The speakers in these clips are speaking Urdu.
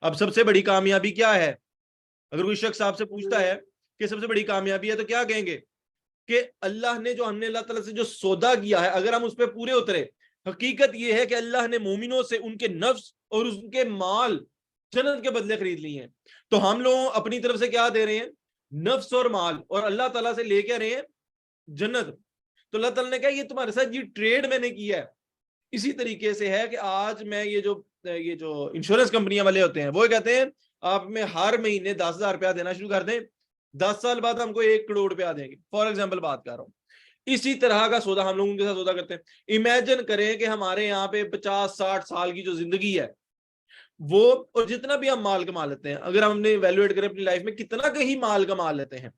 اب سب سے بڑی کامیابی کیا ہے؟ اگر کوئی شخص آپ سے پوچھتا ہے کہ سب سے بڑی کامیابی ہے تو کیا کہیں گے؟ کہ اللہ نے جو ہم نے اللہ تعالیٰ سے جو سودا کیا ہے اگر ہم اس پہ پورے اترے. حقیقت یہ ہے کہ اللہ نے مومنوں سے ان کے نفس اور ان کے مال جنت کے بدلے خرید لی ہیں. تو ہم لوگ اپنی طرف سے کیا دے رہے ہیں؟ نفس اور مال. اور اللہ تعالیٰ سے لے کے رہے ہیں جنت. تو اللہ تعالیٰ نے کہا یہ تمہارے ساتھ یہ ٹریڈ میں نے کیا ہے. اسی طریقے سے ہے کہ آج میں یہ جو انشورنس کمپنیاں والے ہوتے ہیں وہ کہتے ہیں آپ میں ہر مہینے 10,000 روپیہ دینا شروع کر دیں, 10 سال بعد ہم کو 1 کروڑ روپیہ دیں گے. فار ایگزامپل بات کر رہا ہوں. اسی طرح کا سودا ہم لوگ ان کے ساتھ سودا کرتے ہیں. امیجن کریں کہ ہمارے یہاں پہ 50-60 سال کی جو زندگی ہے وہ, اور جتنا بھی ہم مال کما لیتے ہیں, اگر ہم نے ایویلویٹ کریں اپنی لائف میں کتنا کہیں مال کما لیتے ہیں,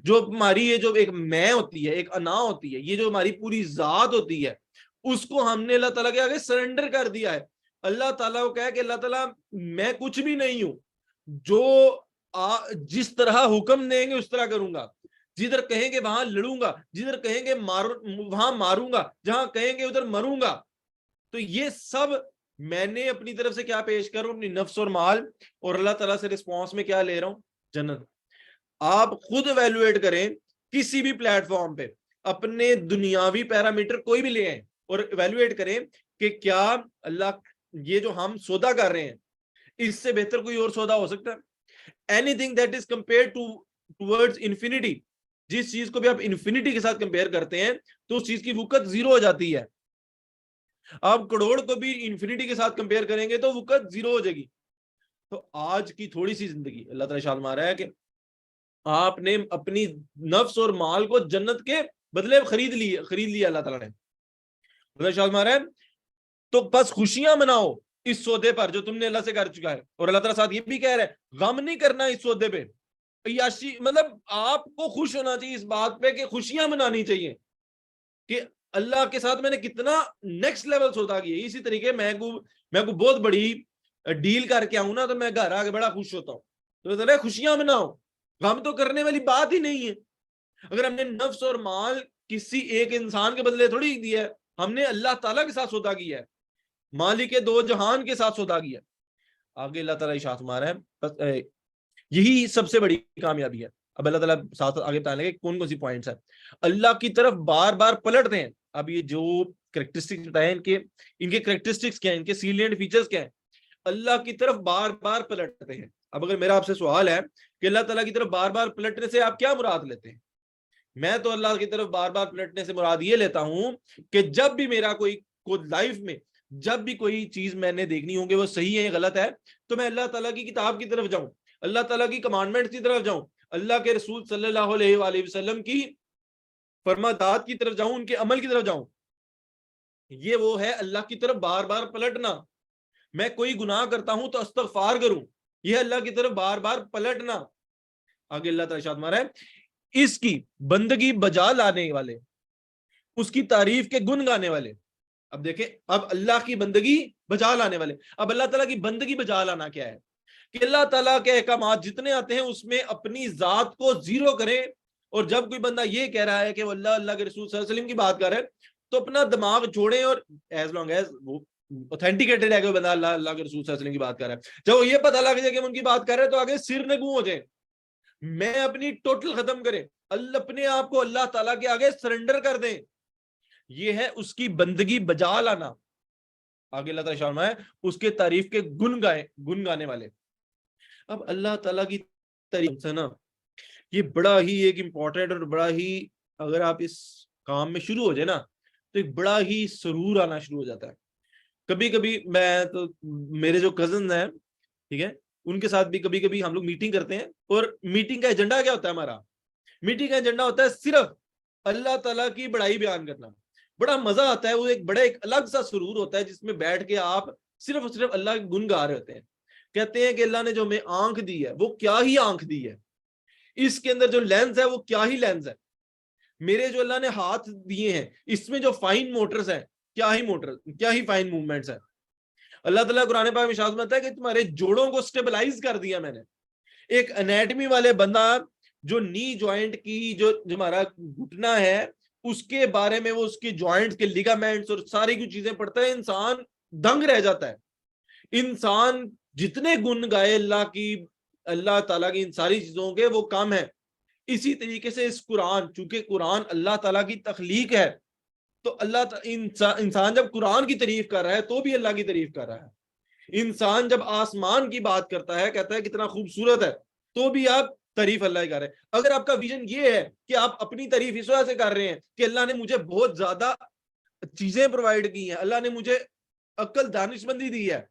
جو ہماری یہ جو ایک میں ہوتی ہے, ایک انا ہوتی ہے, یہ جو ہماری پوری ذات ہوتی ہے, اس کو ہم نے اللہ تعالیٰ کے آگے سرنڈر کر دیا ہے. اللہ تعالیٰ کو کہا کہ اللہ تعالیٰ میں کچھ بھی نہیں ہوں, جو جس طرح حکم دیں گے اس طرح کروں گا, جدھر کہیں گے وہاں لڑوں گا, جدھر کہیں گے وہاں ماروں گا, جہاں کہیں گے ادھر مروں گا. تو یہ سب میں نے اپنی طرف سے کیا پیش کروں, اپنی نفس اور مال, اور اللہ تعالیٰ سے رسپانس میں کیا لے رہا ہوں, جنت. آپ خود ایویلویٹ کریں کسی بھی پلیٹ فارم پہ اپنے دنیاوی پیرامیٹر کوئی بھی لے آئیں اور ایویلویٹ کریں کہ کیا اللہ یہ جو ہم سودا کر رہے ہیں اس سے بہتر کوئی اور سودا ہو سکتا ہے؟ anything that is compared towards infinity, جس چیز کو بھی آپ انفینٹی کے ساتھ کمپیئر کرتے ہیں تو اس چیز کی وقت زیرو ہو جاتی ہے. آپ کروڑ کو بھی انفینٹی کے ساتھ کمپیئر کریں گے تو وقت زیرو ہو جائے گی. تو آج کی تھوڑی سی زندگی اللہ تعالیٰ ارشاد فرما رہا ہے کہ آپ نے اپنی نفس اور مال کو جنت کے بدلے خرید لیا اللہ تعالیٰ نے. اللہ ارشاد فرما رہا ہے تو بس خوشیاں مناؤ اس سودے پر جو تم نے اللہ سے کر چکا ہے. اور اللہ تعالیٰ ساتھ یہ بھی کہہ رہا ہے غم نہیں کرنا اس سودے پہ. عیاشی مطلب آپ کو خوش ہونا چاہیے اس بات پہ کہ خوشیاں منانی چاہیے کہ اللہ کے ساتھ میں نے کتنا نیکسٹ لیول سودا کیا. اسی طریقے میں کو بہت بڑی ڈیل کر کے آؤں نا تو میں گھر آ کے بڑا خوش ہوتا ہوں. تو خوشیاں مناؤ, غم تو کرنے والی بات ہی نہیں ہے. اگر ہم نے نفس اور مال کسی ایک انسان کے بدلے تھوڑی دیا ہے, ہم نے اللہ تعالیٰ کے ساتھ سودا کیا ہے, مالک دو جہان کے ساتھ سودا کیا. آگے اللہ تعالیٰ ارشاد فرما رہا ہے یہی سب سے بڑی کامیابی ہے. اب اللہ تعالیٰ ساتھ آگے بتانے لگے کون کون سی پوائنٹس ہیں. اللہ کی طرف بار بار پلٹتے ہیں. اب یہ جو کریکٹرسٹکس بتائے ان کے کریکٹرسٹکس کیا ہیں, ان کے سیلینٹ فیچرز کیا ہیں. اللہ کی طرف بار بار پلٹتے ہیں. اب اگر میرا آپ سے سوال ہے کہ اللہ تعالیٰ کی طرف بار بار پلٹنے سے آپ کیا مراد لیتے ہیں, میں تو اللہ کی طرف بار بار پلٹنے سے مراد یہ لیتا ہوں کہ جب بھی میرا کوئی لائف میں جب بھی کوئی چیز میں نے دیکھنی ہوگی وہ صحیح ہے غلط ہے تو میں اللہ تعالیٰ کی کتاب کی طرف جاؤں, اللہ تعالیٰ کی کمانڈمنٹ کی طرف جاؤں, اللہ کے رسول صلی اللہ علیہ وآلہ وسلم کی فرمادات کی طرف جاؤں, ان کے عمل کی طرف جاؤں. یہ وہ ہے اللہ کی طرف بار بار پلٹنا. میں کوئی گناہ کرتا ہوں تو استغفار کروں, یہ اللہ کی طرف بار بار پلٹنا. آگے اللہ تعالیٰ ارشاد فرما رہا ہے اس کی بندگی بجا لانے والے, اس کی تعریف کے گن گانے والے. اب دیکھیں اب اللہ کی بندگی بجا لانے والے. اب اللہ تعالیٰ کی بندگی بجا لانا کیا ہے کہ اللہ تعالیٰ کے احکامات جتنے آتے ہیں اس میں اپنی ذات کو زیرو کریں. اور جب کوئی بندہ یہ کہہ رہا ہے کہ وہ اللہ کے رسول صلی اللہ علیہ وسلم کی بات کر رہا ہے تو اپنا دماغ چھوڑیں, اور ایز لانگ ایز وہ اوتھینٹیکیٹڈ ہے کہ بندہ اللہ کے رسول صلی اللہ علیہ وسلم کی بات کر رہا ہے, جب وہ یہ پتہ لگ جائے کہ ان کی بات کر رہے ہیں تو آگے سر نگوں ہو جائیں, میں اپنی ٹوٹل ختم کریں, اپنے آپ کو اللہ تعالیٰ کے آگے سرنڈر کر دیں. یہ ہے اس کی بندگی بجا لانا. آگے اللہ تعالیٰ شرما ہے اس کے تعریف کے گن گانے والے. اب اللہ تعالیٰ کی تعریف سے نا یہ بڑا ہی ایک امپورٹنٹ اور بڑا ہی, اگر آپ اس کام میں شروع ہو جائے نا تو ایک بڑا ہی سرور آنا شروع ہو جاتا ہے. کبھی کبھی میں تو میرے جو کزن ہیں ٹھیک ہے ان کے ساتھ بھی کبھی کبھی ہم لوگ میٹنگ کرتے ہیں, اور میٹنگ کا ایجنڈا کیا ہوتا ہے ہمارا, میٹنگ کا ایجنڈا ہوتا ہے صرف اللہ تعالیٰ کی بڑائی بیان کرنا. بڑا مزہ آتا ہے, وہ ایک الگ سا سرور ہوتا ہے جس میں بیٹھ کے آپ صرف اور صرف اللہ کے گن گا رہے ہوتے ہیں. کہتے ہیں کہ اللہ نے جو ہمیں آنکھ دی ہے وہ کیا ہی آنکھ دی ہے, اس کے اندر جو لینز ہے وہ کیا ہی لینز ہے, میرے جو اللہ نے ہاتھ دیے ہیں اس میں جو فائن موٹرز ہیں کیا ہی فائن موومنٹس ہیں. اللہ تعالیٰ قرآن پاک میں ارشاد فرماتا ہے کہ تمہارے جوڑوں کو سٹیبلائز کر دیا میں نے. ایک انیٹمی والے بندہ جو نی جوائنٹ کی جو ہمارا گھٹنا ہے اس کے بارے میں وہ اس کی جوائنٹس کے لیگامنٹس اور ساری کچھ چیزیں پڑھتا ہے, انسان دنگ رہ جاتا ہے, انسان جتنے گن گائے اللہ تعالیٰ کی ان ساری چیزوں کے وہ کم ہے. اسی طریقے سے اس قرآن، چونکہ قرآن اللہ تعالیٰ کی تخلیق ہے، تو انسان جب قرآن کی تعریف کر رہا ہے تو بھی اللہ کی تعریف کر رہا ہے. انسان جب آسمان کی بات کرتا ہے، کہتا ہے کتنا خوبصورت ہے، تو بھی آپ تعریف اللہ کی کر رہے ہیں. اگر آپ کا ویژن یہ ہے کہ آپ اپنی تعریف اس وجہ سے کر رہے ہیں کہ اللہ نے مجھے بہت زیادہ چیزیں پرووائڈ کی ہیں، اللہ نے مجھے عقل دانشمندی دی ہے،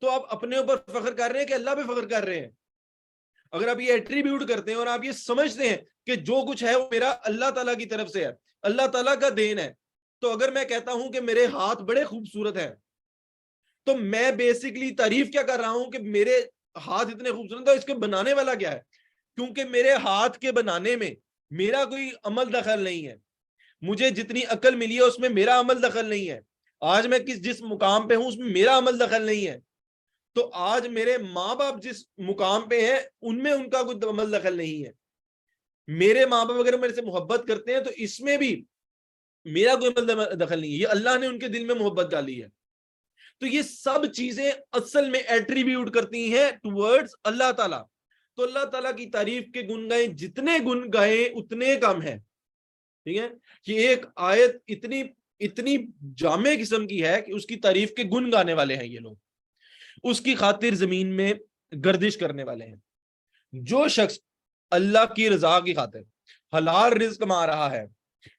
تو آپ اپنے اوپر فخر کر رہے ہیں کہ اللہ پہ فخر کر رہے ہیں. اگر آپ یہ ایٹریبیوٹ کرتے ہیں اور آپ یہ سمجھتے ہیں کہ جو کچھ ہے وہ میرا اللہ تعالیٰ کی طرف سے ہے، اللہ تعالیٰ کا دین ہے، تو اگر میں کہتا ہوں کہ میرے ہاتھ بڑے خوبصورت ہیں، تو میں بیسکلی تعریف کیا کر رہا ہوں کہ میرے ہاتھ اتنے خوبصورت ہیں، اس کے بنانے والا کیا ہے؟ کیونکہ میرے ہاتھ کے بنانے میں میرا کوئی عمل دخل نہیں ہے. مجھے جتنی عقل ملی ہے اس میں میرا عمل دخل نہیں ہے. آج میں جس مقام پہ ہوں اس میں میرا عمل دخل نہیں ہے. تو آج میرے ماں باپ جس مقام پہ ہیں ان میں ان کا کوئی عمل دخل نہیں ہے. میرے ماں باپ اگر میرے سے محبت کرتے ہیں تو اس میں بھی میرا کوئی عمل دخل نہیں ہے، یہ اللہ نے ان کے دل میں محبت ڈالی ہے. تو یہ سب چیزیں اصل میں ایٹریبیوٹ کرتی ہیں ٹورڈز اللہ تعالیٰ. تو اللہ تعالیٰ کی تعریف کے گن گائے جتنے گن گائے اتنے کم ہیں. ٹھیک ہے، یہ ایک آیت اتنی جامع قسم کی ہے کہ اس کی تعریف کے گن گانے والے ہیں یہ لوگ، اس کی خاطر زمین میں گردش کرنے والے ہیں. جو شخص اللہ کی رضا کی خاطر حلال رزق کما رہا ہے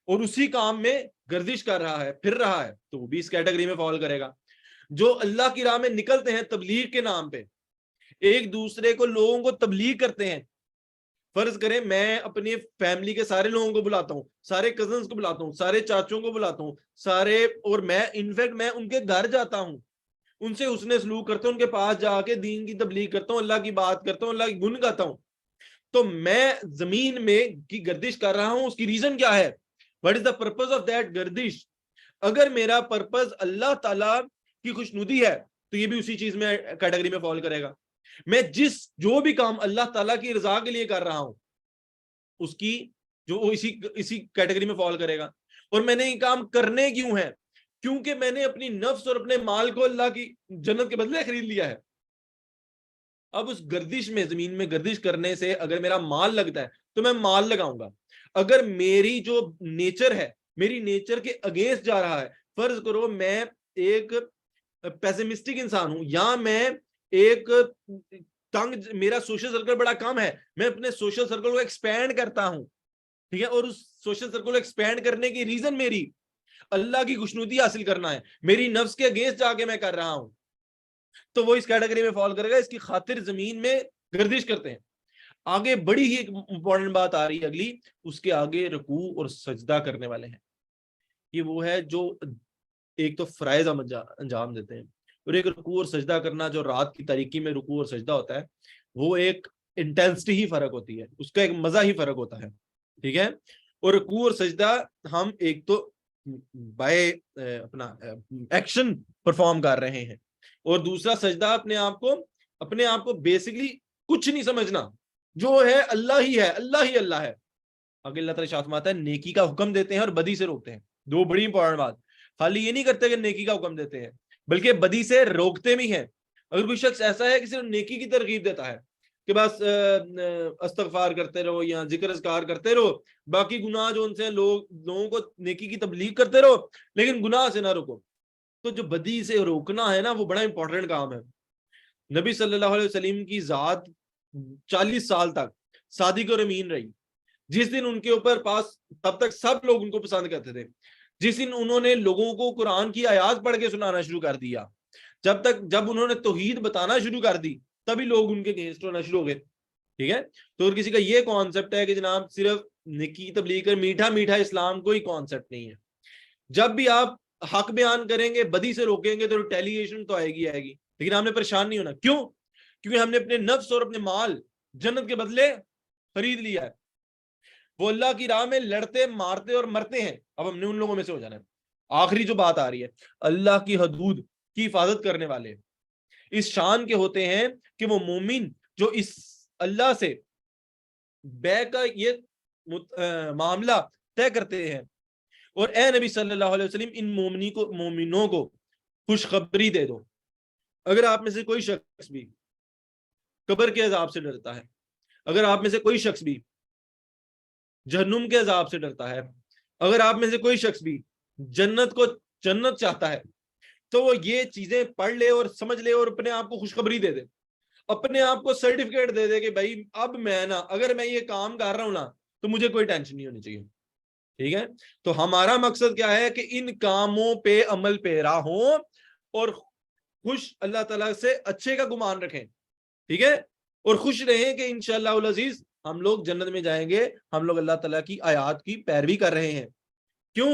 اور اسی کام میں گردش کر رہا ہے، پھر رہا ہے، تو وہ بھی اس کیٹیگری میں فال کرے گا. جو اللہ کی راہ میں نکلتے ہیں تبلیغ کے نام پہ، ایک دوسرے کو لوگوں کو تبلیغ کرتے ہیں. فرض کریں میں اپنی فیملی کے سارے لوگوں کو بلاتا ہوں، سارے کزنز کو بلاتا ہوں، سارے چاچوں کو بلاتا ہوں، اور میں انفیکٹ میں ان کے گھر جاتا ہوں، ان سے حسن سلوک کرتا ہوں، ان کے پاس جا کے دین کی تبلیغ کرتا ہوں، اللہ کی بات کرتا ہوں، اللہ کی گن گاتا ہوں. تو میں زمین میں کی گردش کر رہا ہوں. اس کی ریزن کیا ہے؟ What is the purpose of that گردش؟ اگر میرا پرپز اللہ تعالیٰ کی خوشنودی ہے تو یہ بھی اسی چیز میں کیٹیگری میں فال کرے گا. میں جو بھی کام اللہ تعالیٰ کی رضا کے لیے کر رہا ہوں اس کی جو اسی کیٹیگری میں فال کرے گا. اور میں نے یہ کام کرنے کیوں ہے؟ کیونکہ میں نے اپنی نفس اور اپنے مال کو اللہ کی جنت کے بدلے خرید لیا ہے. اب اس گردش میں، زمین میں گردش کرنے سے اگر میرا مال لگتا ہے تو میں مال لگاؤں گا. اگر میری جو نیچر ہے، میری نیچر کے اگینسٹ جا رہا ہے، فرض کرو میں ایک پیسمسٹک انسان ہوں، یا میں ایک میرا سوشل سرکل بڑا کم ہے، میں اپنے سوشل سرکل کو ایکسپینڈ کرتا ہوں، ٹھیک ہے، اور اس سوشل سرکل کو ایکسپینڈ کرنے کی ریزن میری اللہ کی خوشنودی حاصل کرنا ہے، میری نفس کے اگینسٹ جا کے میں کر رہا ہوں، تو وہ اس کیٹیگری میں فال کرے گا. اس کی خاطر زمین میں گردش کرتے ہیں. آگے بڑی ہی ایک امپورٹنٹ بات آ رہی ہے اگلی، اس کے آگے رکوع اور سجدہ کرنے والے ہیں. یہ وہ ہے جو ایک تو فرائض انجام دیتے ہیں، اور ایک رکوع اور سجدہ کرنا جو رات کی تاریکی میں رکوع اور سجدہ ہوتا ہے، وہ ایک انٹینسٹی ہی فرق ہوتی ہے، اس کا ایک مزہ ہی فرق ہوتا ہے. ٹھیک ہے، اور رکوع اور سجدہ ہم ایک تو بائی اپنا ایکشن پرفارم کر رہے ہیں، اور دوسرا سجدہ اپنے آپ کو بیسکلی کچھ نہیں سمجھنا، جو ہے اللہ ہی ہے، اللہ ہی اللہ ہے. آگے اللہ تعالیٰ شاہ آتا ہے نیکی کا حکم دیتے ہیں اور بدی سے روکتے ہیں. دو بڑی امپورٹنٹ بات، خالی یہ نہیں کرتے کہ نیکی کا حکم دیتے ہیں بلکہ بدی سے روکتے بھی ہیں. اگر کوئی شخص ایسا ہے کہ صرف نیکی کی ترغیب دیتا ہے کہ بس استغفار کرتے رہو یا ذکر اذکار کرتے رہو، باقی گناہ جو ان سے لوگوں کو نیکی کی تبلیغ کرتے رہو لیکن گناہ سے نہ روکو، تو جو بدی سے روکنا ہے نا وہ بڑا امپورٹنٹ کام ہے. نبی صلی اللہ علیہ وسلم کی ذات 40 سال تک صادق اور امین رہی. جس دن ان کے اوپر پاس، تب تک سب لوگ ان کو پسند کرتے تھے. جس دن انہوں نے لوگوں کو قرآن کی آیات پڑھ کے سنانا شروع کر دیا، جب انہوں نے توحید بتانا شروع کر دی، تبھی لوگ ان کے اگینسٹ ہونا شروع ہو گئے. ٹھیک ہے، تو اگر کسی کا یہ کانسیپٹ ہے کہ جناب صرف نیکی تبلیغ کر میٹھا میٹھا اسلام، کوئی کانسیپٹ نہیں ہے. جب بھی آپ حق بیان کریں گے، بدی سے روکیں گے، تو ریٹیلیشن تو آئے گی، لیکن ہم نے پریشان نہیں ہونا. کیوں؟ کیونکہ ہم نے اپنے نفس اور اپنے مال جنت کے بدلے خرید لیا ہے. وہ اللہ کی راہ میں لڑتے مارتے اور مرتے ہیں. اب ہم نے ان لوگوں میں سے ہو جانا ہے. آخری جو بات آ رہی ہے، اللہ کی حدود کی حفاظت کرنے والے اس شان کے ہوتے ہیں کہ وہ مومن جو اس اللہ سے بے کا یہ معاملہ طے کرتے ہیں. اور اے نبی صلی اللہ علیہ وسلم ان مومنوں کو خوشخبری دے دو. اگر آپ میں سے کوئی شخص بھی قبر کے عذاب سے ڈرتا ہے، اگر آپ میں سے کوئی شخص بھی جہنم کے عذاب سے ڈرتا ہے، اگر آپ میں سے کوئی شخص بھی جنت چاہتا ہے، تو وہ یہ چیزیں پڑھ لے اور سمجھ لے اور اپنے آپ کو خوشخبری دے دے، اپنے آپ کو سرٹیفکیٹ دے دے کہ بھائی اب میں نا اگر میں یہ کام کر رہا ہوں نا تو مجھے کوئی ٹینشن نہیں ہونی چاہیے. ٹھیک ہے، تو ہمارا مقصد کیا ہے کہ ان کاموں پہ عمل پیرا ہوں اور خوش اللہ تعالیٰ سے اچھے کا گمان رکھیں. ٹھیک ہے، اور خوش رہیں کہ انشاءاللہ العزیز ہم لوگ جنت میں جائیں گے. ہم لوگ اللہ تعالیٰ کی آیات کی پیروی کر رہے ہیں. کیوں؟